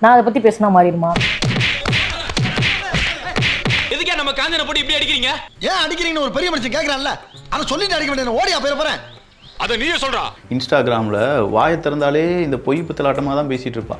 நான் அதை பத்தி பேசினா மாறிடுமா? எதுக்கே நம்ம காஞ்சன போட்டு இப்படி அடிக்கிறீங்க? ஏன் அடிக்கிறீங்கன்னு ஒரு பெரிய மனுஷன் கேக்குறான்ல, அதை சொல்லிட்டு அடிக்க வேண்டிய ஓடியா போறேன். அதை நீயே சொல்றா. இன்ஸ்டாகிராமில் வாயை திறந்தாலே இந்த பொய் பித்தலாட்டமாக தான் பேசிகிட்டு இருப்பா.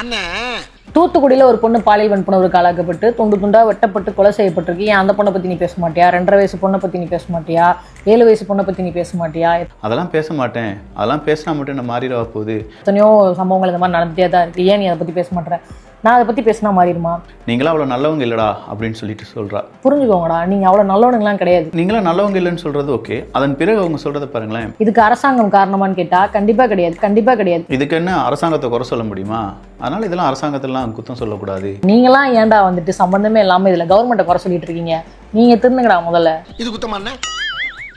அண்ணன் தூத்துக்குடியில் ஒரு பொண்ணு பாலியல் வன்புணர்வுக்கு ஆளாக்கப்பட்டு துண்டு துண்டா வெட்டப்பட்டு கொலை செய்யப்பட்டிருக்கு. ஏன் அந்த பொண்ணை பற்றி நீ பேச மாட்டியா? 2.5 வயசு பொண்ணை பற்றி நீ பேச மாட்டியா? 7 வயசு பொண்ணை பற்றி நீ பேச மாட்டியா? அதெல்லாம் பேச மாட்டேன், அதெல்லாம் பேசினா மட்டும் என்ன மாறிடவா போகுது? எத்தனையோ சம்பவங்கள் இந்த மாதிரி நடந்துகிட்டே தான் இருக்குது. ஏன் நீ அதை பற்றி பேச மாட்டேற? நான் அதை பற்றி பேசினா மாறிடுமா? நீங்களாம் அவ்வளோ நல்லவங்க இல்லைடா அப்படின்னு சொல்லிட்டு சொல்கிறா. புரிஞ்சுக்கோங்கடா, நீங்கள் அவ்வளோ நல்லவனுங்களாம் கிடையாது. நீங்களாம் நல்லவங்க இல்லைன்னு சொல்கிறது ஓகே, அதன் பிறகு அவங்க சொல்கிறத பாருங்களேன். இதுக்கு அரசாங்கம் காரணமான்னு கேட்டால் கண்டிப்பாக கிடையாது, கண்டிப்பாக கிடையாது. இதுக்கு என்ன அரசாங்கத்தை குறை சொல்ல முடியுமா? அதனால் இதெல்லாம் அரசாங்கத்திலாம் குத்தம் சொல்லக்கூடாது. நீங்களாம் ஏன்டா வந்துட்டு சம்பந்தமே இல்லாமல் இதில் கவர்மெண்ட்டை குறை சொல்லிட்டு இருக்கீங்க? நீங்கள் திருந்துங்கடா முதல்ல. இது குத்தமா அண்ணன்?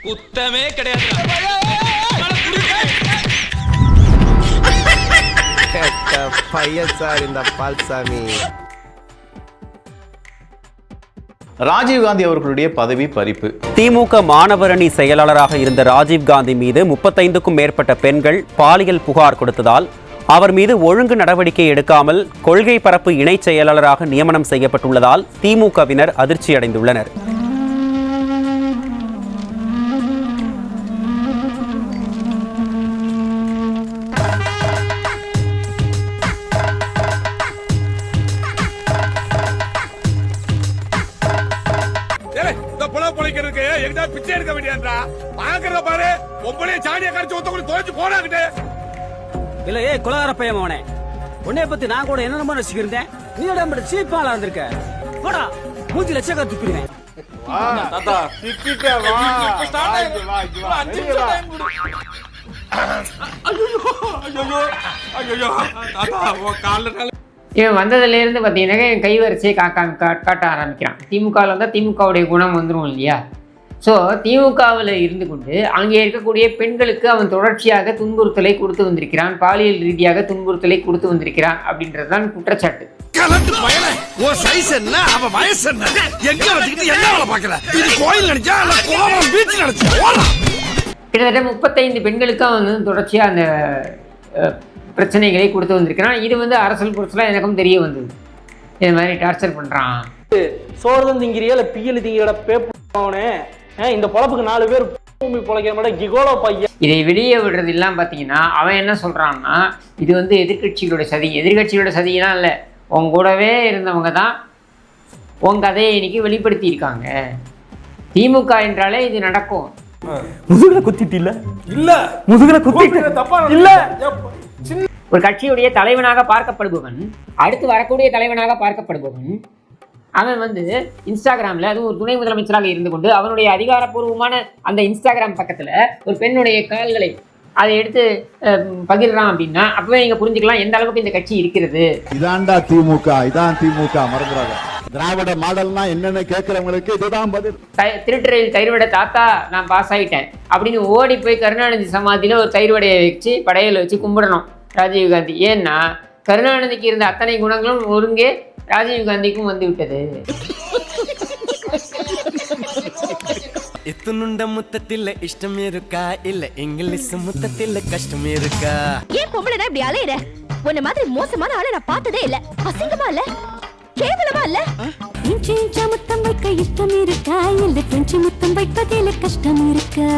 குத்தமே கிடையாது. பையன் சார் இந்த பால்சாமி. ராஜீவ்காந்தி அவர்களுடைய பதவி பறிப்பு. திமுக மாணவரணி செயலாளராக இருந்த ராஜீவ்காந்தி மீது 35க்கும் மேற்பட்ட பெண்கள் பாலியல் புகார் கொடுத்ததால் அவர் மீது ஒழுங்கு நடவடிக்கை எடுக்காமல் கொள்கை பரப்பு இணைச் செயலாளராக நியமனம் செய்யப்பட்டுள்ளதால் திமுகவினர் அதிர்ச்சியடைந்துள்ளனர். பிச்சை எடுக்க வேண்டியதா பாக்குறத பாரு. ஒவ்வொரு சாடியை கடிச்சு ஒருத்தவங்க தோச்சு போறாங்கிட்டு இல்ல. ஏ குலகார பையன் அவனே, உன்னைய பத்தி நான் கூட என்னென்னமோ நினைச்சுக்கிருந்தேன். நீ உடம்பு சீப்பாளா இருந்திருக்க. போடா மூஞ்சி லட்சக்கா துப்பிடுவேன். தாத்தா திக்கிட்ட வா. இவன் வந்ததுலேருந்து பார்த்தீங்கன்னா என் கைவரிசையை காட்ட ஆரம்பிக்கிறான். திமுகவில் வந்தால் திமுகவுடைய குணம் வந்துடும் இல்லையா? ஸோ திமுகவில் இருந்து கொண்டு அங்கே இருக்கக்கூடிய பெண்களுக்கு அவன் தொடர்ச்சியாக துன்புறுத்தலை கொடுத்து வந்திருக்கிறான், பாலியல் ரீதியாக துன்புறுத்தலை கொடுத்து வந்திருக்கிறான் அப்படின்றது தான் குற்றச்சாட்டு. கிட்டத்தட்ட 35 பெண்களுக்கு அவன் வந்து தொடர்ச்சியாக அந்த பிரச்சனைகளை கொடுத்து வந்திருக்கிறான். இது வந்து அரசியல் புரட்சிலாம் எனக்கும் தெரிய வந்தது. இது மாதிரி டார்ச்சர் பண்ணுறான். சோறுதான் திங்கிறியா இல்லை பியல் திங்கிற பேப்பனே? இந்த பொழப்புக்கு 4 பேர் பூமி பொழைக்கிற மாதிரி கிகோலோ பையன். இதை வெளியே விடுறது எல்லாம் பார்த்தீங்கன்னா அவன் என்ன சொல்கிறான்னா, இது வந்து எதிர்கட்சிகளோட சதி. எதிர்கட்சிகளோட சதியெல்லாம் இல்லை, உங்க கூடவே இருந்தவங்க தான் உங்க கதையை இன்னைக்கு வெளிப்படுத்தியிருக்காங்க. திமுக என்றாலே இது நடக்கும். முதுகுல குத்திட்டு இல்ல இல்ல முதுகுல குத்திட்டு தப்பா இல்ல. ஒரு கட்சியுடைய தலைவனாக பார்க்கப்படுபவன், அடுத்து வரக்கூடிய தலைவனாக பார்க்கப்படுபவன், அவன் வந்து இன்ஸ்டாகிராமில், அதுவும் ஒரு துணை முதலமைச்சராக இருந்து கொண்டு அவனுடைய அதிகாரப்பூர்வமான அந்த இன்ஸ்டாகிராம் பக்கத்தில் ஒரு பெண்ணுடைய கால்களை அதை எடுத்து பகிர்றான் அப்படின்னா அப்பவே நீங்க புரிஞ்சுக்கலாம் எந்த அளவுக்கு இந்த கட்சி இருக்கிறது. இதான்டா திமுக, இதான் திமுக. மறந்துடாத, திராவிட மாடல்னா என்னன்னு கேட்கிறவங்களுக்கு இதுதான் பதில். திருட்டுறையில் தயிர் வடை தாத்தா நான் பாஸ் ஆகிட்டேன் அப்படின்னு ஓடி போய் கருணாநிதி சமாதியில் ஒரு தயிர் வடையை வச்சு படையலை வச்சு கும்பிடணும் ராஜீவ்காந்தி. ஏன்னா கருணாநிதிக்கு இருந்த அத்தனை குணங்களும் ஒருங்கே ராஜீவ்காந்திக்கும் வந்து விட்டது. இத்துணுண்ட முத்தத்தில் இஷ்டம் இருக்கா இல்ல இங்கிலீஷ் முத்தத்தில் கஷ்டம் இருக்கா? ஏன் பொம்பளைனா இப்படி அலையற? உன்ன மாதிரி மோசமான ஆளை நான் பார்த்ததே இல்ல. அசிங்கமா இல்ல? கேவலமா இல்ல? இன்ச்சு இன்ச்சா முத்தம் வைக்க இஷ்டம் இருக்கா இல்ல பிஞ்சு முத்தம் வைப்பதில கஷ்டம் இருக்கா?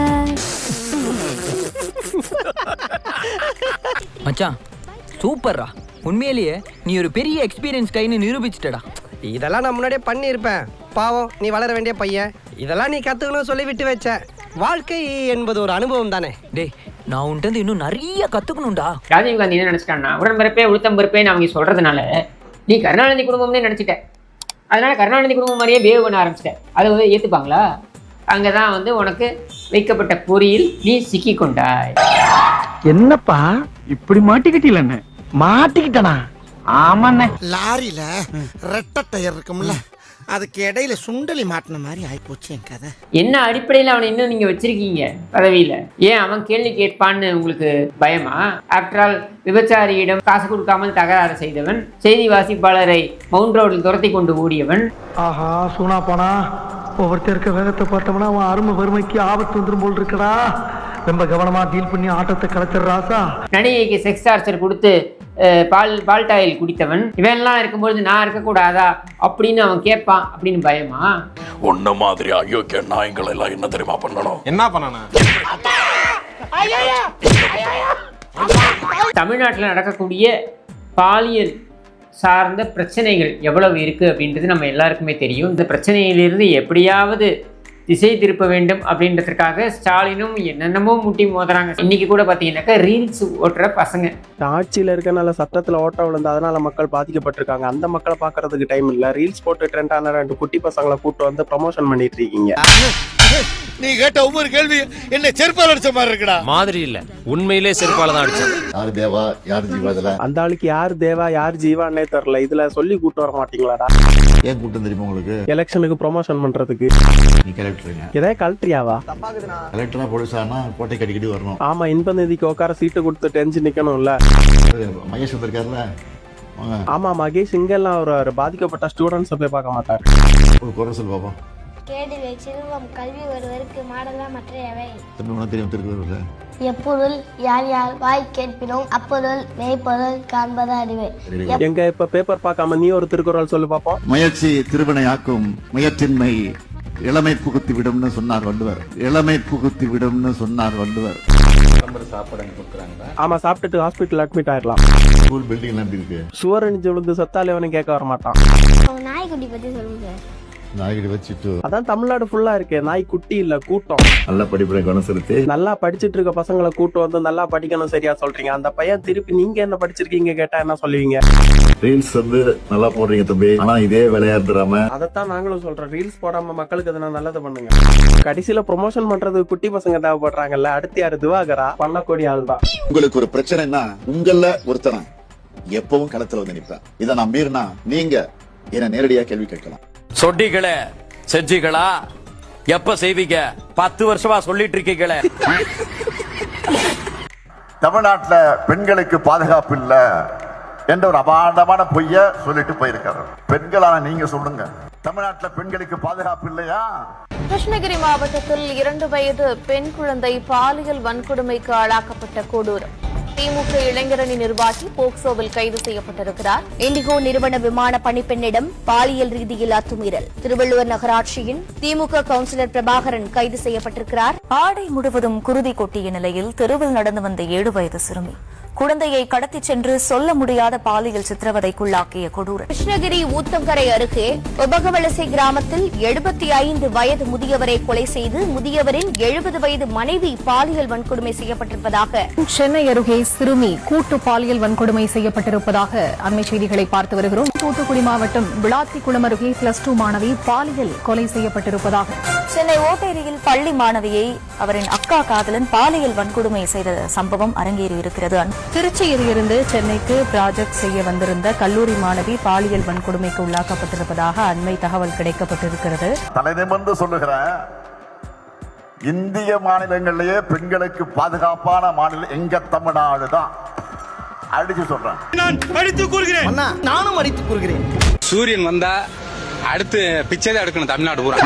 மச்சான் சூப்பர்ரா, உண்மையிலேயே நீ ஒரு பெரிய எக்ஸ்பீரியன்ஸ் கைன்னு நிரூபிச்சிட்டடா. இதெல்லாம் நான் முன்னாடியே பண்ணியிருப்பேன். பாவம், நீ வளர வேண்டிய பையன். இதெல்லாம் நீ கத்துக்கணும் சொல்லி விட்டு வச்ச. வாழ்க்கை என்பது ஒரு அனுபவம் தானே. டேய், நான் உன்கிட்ட இன்னும் நிறைய கத்துக்கணும்டா. ராஜீவ்காந்தி என்ன நினைச்சிட்டான்னா, உடன்பரப்பே உளுத்தம்பருப்பேன்னு அவங்க சொல்றதுனால நீ கருணாநிதி குடும்பம்னே நினைச்சிட்ட. அதனால கருணாநிதி குடும்பம் மாதிரியே பிஹேவ் பண்ண ஆரம்பிச்சிட்ட. அதை வந்து ஏத்துப்பாங்களா? அங்கதான் வந்து உனக்கு வைக்கப்பட்ட பொறியில் நீ சிக்கி கொண்டாய். என்னப்பா இப்படி மாட்டிக்கிட்டீங்க? மாட்டிக்கிட்டனா? ஆமாண்ணே. லாரியில ரெட்டை டயர் இருக்கும்ல, அதுக்கு இடையில சுண்டலி மாட்டின மாதிரி ஆயிப்போச்சு என் கதை. என்ன அடிப்படையில் அவனை இன்னும் நீங்க வச்சிருக்கீங்க பதவியில? ஏன் அவன் கேள்வி கேட்பான்னு உங்களுக்கு பயமா? ஆஃப்டர் ஆல் விபச்சாரியிடம் காசு கொடுக்காமல் தகராறு செய்தவன், செய்தி வாசிப்பாளரை மவுண்ட் ரோடில் துரத்தி கொண்டு ஓடியவன். ஆஹா சூனா போனா ஒவ்வொருத்தர் இருக்க வேகத்தை பார்த்தோம்னா அவன் அருமை வறுமைக்கு ஆபத்து வந்துடும் போல் இருக்கடா. ரொம்ப கவனமா டீல் பண்ணி ஆட்டத்தை கலைச்சிடுறாசா. நடிகைக்கு செக்ஸ் டார்ச்சர் கொடுத்து பால்டாயில் குடித்தவன் இவன்லாம் இருக்கும்போது நான் இருக்கக்கூடாதா அப்படின்னு அவன் கேட்பான் அப்படின்னு பயமா? உன்ன மாதிரி அயோக்கிய நாய்கள் எல்லாம் என்ன தெரியுமா பண்ணணும்? என்ன பண்ணணும்? தமிழ்நாட்டில் நடக்கக்கூடிய பாலியல் சார்ந்த பிரச்சனைகள் எவ்வளவு இருக்கு அப்படின்றது நம்ம எல்லாருக்குமே தெரியும். இந்த பிரச்சனையிலிருந்து எப்படியாவது திசை திருப்ப வேண்டும் அப்படின்றதுக்காக ஸ்டாலினும் என்னென்னமோ முட்டி மோதுறாங்க. இன்னைக்கு கூட பார்த்தீங்கன்னாக்கா ரீல்ஸ் ஓட்டுற பசங்க ஆட்சியில் இருக்கனால சட்டத்தில் ஓட்ட விழுந்து அதனால மக்கள் பாதிக்கப்பட்டிருக்காங்க. அந்த மக்களை பார்க்கறதுக்கு டைம் இல்லை. ரீல்ஸ் போட்டு ட்ரெண்டான 2 குட்டி பசங்களை கூட்டு வந்து ப்ரமோஷன் பண்ணிட்டு இருக்கீங்க. நீ கேட்ட ஒவ்வொரு கேள்வி என்ன செருப்பால் அடிச்ச மாதிரி இருக்குடா. மாதிரி இல்ல, உண்மையிலே செருப்பால தான் அடிச்சது. யார் தேவா யார் ஜீவா இதுல அந்த ஆளுக்கு யார் தேவா யார் ஜீவான்னே தெரியல. இதுல சொல்லி கூட்டு வர மாட்டீங்களாடா? ஏன் கூட்டம் தெரியுமா உங்களுக்கு? எலெக்ஷனுக்கு ப்ரொமோஷன் பண்றதுக்கு. நீ கலெக்டருங்க. எதே கலெக்டரியாவா? கலெக்டரா போலீஸானா கோட்டை கட்டிக்கிட்டு வரணும். ஆமா, இன்ப நிதிக்கு உட்கார சீட்டு கொடுத்து டென்ஷன் நிக்கணும்ல. மகேஷ் வந்திருக்காருல்ல, ஆமா மகேஷ் இங்கெல்லாம் ஒரு பாதிக்கப்பட்ட ஸ்டூடெண்ட்ஸை போய் பார்க்க மாட்டாரு. ஒரு குறை சொல் பாப்பா. கேடுவே செல்வம் கல்வி ஒருவருக்கு மாடலாம் மற்றையவை. தம்பி உனக்கு தெரியும் திருக்குறள்? எப்பொருள் யார் யார் வாய் கேட்பினோம் அப்பொருள் மெய்ப்பொருள் காண்பது அறிவே. எங்க இப்ப பேப்பர் பார்க்காம நீ ஒரு திருக்குறள் சொல்லு பாப்போம். முயற்சி திருவினையாக்கும், முயற்சின்மை இளமை புகுத்தி விடும்னு சொன்னார் வள்ளுவர். இளமை புகுத்தி விடும்னு சொன்னார் வள்ளுவர். ஆமா, சாப்பிட்டுட்டு ஹாஸ்பிட்டல் அட்மிட் ஆயிடலாம். ஸ்கூல் பில்டிங் எல்லாம் எப்படி இருக்கு? சுவர் அணிஞ்சு விழுந்து சத்தாலே அவனும் கேட்க வர மாட்டான். நாய்க்குட்டி பத்தி சொல்லுங்க. நாய்கிட்ட வச்சுட்டு அதான் தமிழ்நாடு ஃபுல்லா இருக்கு. நாய் குட்டி இல்ல கூட்டம். நல்லா படிப்புற கவனம் செலுத்தி நல்லா படிச்சிட்டு இருக்க பசங்களை கூட்டு வந்து நல்லா படிக்கணும் சரியா சொல்றீங்க. அந்த பையன் திருப்பி நீங்க என்ன படிச்சிருக்கீங்க கேட்டா என்ன சொல்லுவீங்க? ரீல்ஸ் வந்து நல்லா போடுறீங்க தம்பி, ஆனா இதே விளையாடுறாம. அதைத்தான் நாங்களும் சொல்றோம். ரீல்ஸ் போடாம மக்களுக்கு எதனா நல்லது பண்ணுங்க. கடைசியில ப்ரொமோஷன் பண்றது குட்டி பசங்க தேவைப்படுறாங்கல்ல. அடுத்து யாரு? திவாகரா பண்ணக்கூடிய ஆள் தான். உங்களுக்கு ஒரு பிரச்சனைனா உங்கள ஒருத்தன எப்பவும் களத்துல வந்து நிப்பேன். இதை நான் மீறினா நீங்க என்ன நேரடியா கேள்வி கேட்கலாம். சொட்டிகளே செஞ்சிகளா எப்ப செய்வீங்க? 10 வருஷமா சொல்லிட்டு இருக்கீங்களே. தமிழ்நாட்டுல பெண்களுக்கு பாதுகாப்பு இல்ல என்ற ஒரு அபாண்டமான பொய்ய சொல்லிட்டு போயிருக்காரு. பெண்களான நீங்க சொல்லுங்க, தமிழ்நாட்டுல பெண்களுக்கு பாதுகாப்பு இல்லையா? கிருஷ்ணகிரி மாவட்டத்தில் 2 வயது பெண் குழந்தை பாலியல் வன்கொடுமைக்கு ஆளாக்கப்பட்ட கொடூரம். திமுக இளைஞரணி நிர்வாகி போக்சோவில் கைது செய்யப்பட்டிருக்கிறார். இண்டிகோ நிறுவன விமான பணிப்பெண்ணிடம் பாலியல் ரீதியில் அத்துமீறல். திருவள்ளுவர் நகராட்சியின் திமுக கவுன்சிலர் பிரபாகரன் கைது செய்யப்பட்டிருக்கிறார். ஆடை முழுவதும் குருதி கொட்டிய நிலையில் தெருவில் நடந்து வந்த 7 வயது சிறுமி குழந்தையை கடத்திச் சென்று சொல்ல முடியாத பாலியல் சித்திரவதைக்குள்ளாக்கிய கொடூரம். கிருஷ்ணகிரி ஊத்தங்கரை அருகே உபகவலசை கிராமத்தில் 75 வயது முதியவரை கொலை செய்து முதியவரின் 70 வயது மனைவி பாலியல் வன்கொடுமை செய்யப்பட்டிருப்பதாக சென்னை அருகே சிறுமி கூட்டு பாலியல் வன்கொடுமை செய்யப்பட்டிருப்பதாக அண்மை செய்திகளை பார்த்து வருகிறோம். தூத்துக்குடி மாவட்டம் விளாத்திக்குளம் அருகே +2 மாணவி பாலியல் கொலை செய்யப்பட்டிருப்பதாக. சென்னை ஓட்டேரியில் பள்ளி மாணவியை அவரின் அக்கா காதலன் பாலியல் வன்கொடுமை செய்த சம்பவம் அரங்கேறியிருக்கிறது. திருச்சியில் இருந்து சென்னைக்கு ப்ராஜெக்ட் செய்ய வந்திருந்த கல்லூரி மாணவி பாலியல் வன்கொடுமைக்கு உள்ளாக்கப்பட்டிருப்பதாக அண்மை தகவல் கிடைக்கப்பட்டிருக்கிறது. தலைநிமிர்ந்து சொல்லுகிறேன், இந்திய மாநிலங்களிலேயே பெண்களுக்கு பாதுகாப்பான மாநிலம் எங்க தமிழ்நாடு தான். அடிச்சு சொல்றேன். நான் அடித்து கூறுகிறேன். நானும் அடித்து கூறுகிறேன். சூரியன் வந்தா அடுத்து பிச்சை தான் எடுக்கணும் தமிழ்நாடு பூரா.